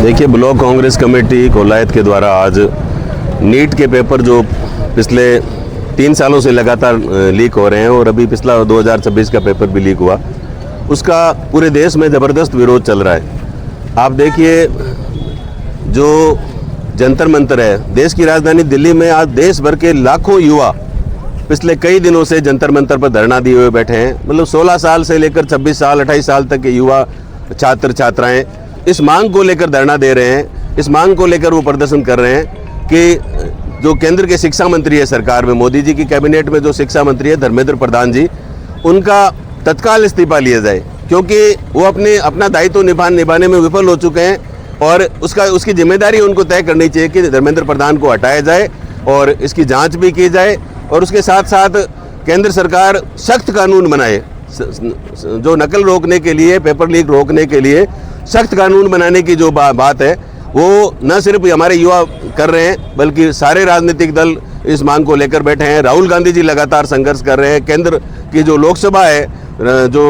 देखिए, block Congress committee Kolayat के द्वारा आज नीट के पेपर जो पिछले 3 सालों से लगातार लीक हो रहे हैं और अभी पिछला 2026 का पेपर भी लीक हुआ, उसका पूरे देश में ज़बरदस्त विरोध चल रहा है। आप देखिए, जो जंतर मंतर है, देश की राजधानी दिल्ली में आज देश भर के लाखों युवा पिछले कई दिनों से जंतर मंतर पर धरना दिए हुए बैठे हैं। मतलब 16 साल से लेकर 26 साल 28 साल तक के युवा छात्र छात्राएं इस मांग को लेकर धरना दे रहे हैं। इस मांग को लेकर वो प्रदर्शन कर रहे हैं कि जो केंद्र के शिक्षा मंत्री है सरकार में, मोदी जी की कैबिनेट में जो शिक्षा मंत्री है धर्मेंद्र प्रधान जी, उनका तत्काल इस्तीफा लिया जाए, क्योंकि वो अपना दायित्व निभाने में विफल हो चुके हैं और उसकी जिम्मेदारी उनको तय करनी चाहिए कि धर्मेंद्र प्रधान को हटाया जाए और इसकी जांच भी की जाए और उसके साथ साथ केंद्र सरकार सख्त कानून बनाए। जो नकल रोकने के लिए, पेपर लीक रोकने के लिए सख्त कानून बनाने की जो बात है, वो न सिर्फ हमारे युवा कर रहे हैं बल्कि सारे राजनीतिक दल इस मांग को लेकर बैठे हैं। राहुल गांधी जी लगातार संघर्ष कर रहे हैं। केंद्र की जो लोकसभा है जो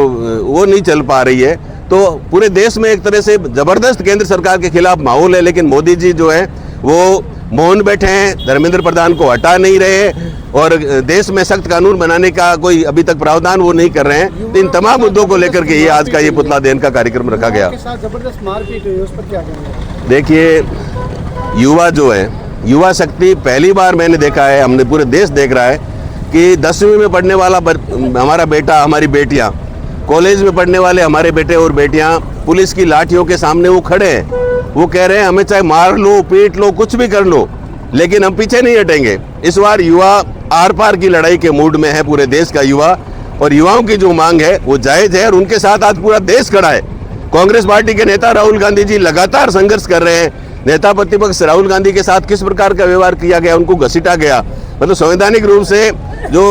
वो नहीं चल पा रही है, तो पूरे देश में एक तरह से ज़बरदस्त केंद्र सरकार के खिलाफ माहौल है। लेकिन मोदी जी जो है वो मौन बैठे हैं, धर्मेंद्र प्रधान को हटा नहीं रहे और देश में सख्त कानून बनाने का कोई अभी तक प्रावधान वो नहीं कर रहे हैं। तो इन तमाम मुद्दों को लेकर के ये आज का ये पुतला दहन का कार्यक्रम रखा गया। जबरदस्त मारपीट हुई, उस पर क्या कहेंगे? देखिए, युवा जो है, युवा शक्ति पहली बार मैंने देखा है, हमने पूरे देश देख रहा है कि 10वीं में पढ़ने वाला हमारा बेटा, हमारी बेटियां, कॉलेज में पढ़ने वाले हमारे बेटे और बेटियां पुलिस की लाठियों के सामने वो खड़े हैं। वो कह रहे हैं हमें चाहे मार लो, पीट लो, कुछ भी कर लो, लेकिन हम पीछे नहीं हटेंगे। इस बार युवा आर पार की लड़ाई के मूड में है, पूरे देश का युवा, और युवाओं की जो मांग है वो जायज़ है और उनके साथ आज पूरा देश खड़ा है। कांग्रेस पार्टी के नेता राहुल गांधी जी लगातार संघर्ष कर रहे हैं। नेता प्रतिपक्ष राहुल गांधी के साथ किस प्रकार का व्यवहार किया गया, उनको घसीटा गया। मतलब संवैधानिक रूप से जो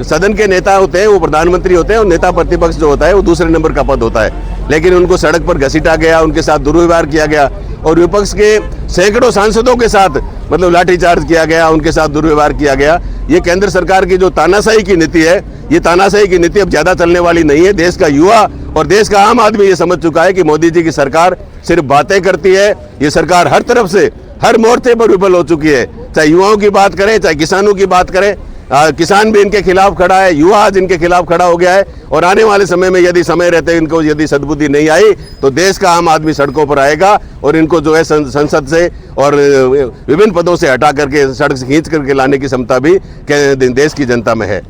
सदन के नेता होते हैं वो प्रधानमंत्री होते हैं और नेता प्रतिपक्ष जो होता है वो दूसरे नंबर का पद होता है, लेकिन उनको सड़क पर घसीटा गया, उनके साथ दुर्व्यवहार किया गया और विपक्ष के सैकड़ों सांसदों के साथ मतलब लाठीचार्ज किया गया, उनके साथ दुर्व्यवहार किया गया। ये केंद्र सरकार की जो तानाशाही की नीति है, ये तानाशाही की नीति अब ज़्यादा चलने वाली नहीं है। देश का युवा और देश का आम आदमी ये समझ चुका है कि मोदी जी की सरकार सिर्फ बातें करती है। ये सरकार हर तरफ से, हर मोर्चे पर विफल हो चुकी है। चाहे युवाओं की बात करें, चाहे किसानों की बात करें, किसान भी इनके खिलाफ खड़ा है, युवा आज इनके खिलाफ खड़ा हो गया है। और आने वाले समय में यदि समय रहते इनको यदि सद्बुद्धि नहीं आई तो देश का आम आदमी सड़कों पर आएगा और इनको जो है संसद से और विभिन्न पदों से हटा करके, सड़क से खींच करके लाने की क्षमता भी देश की जनता में है।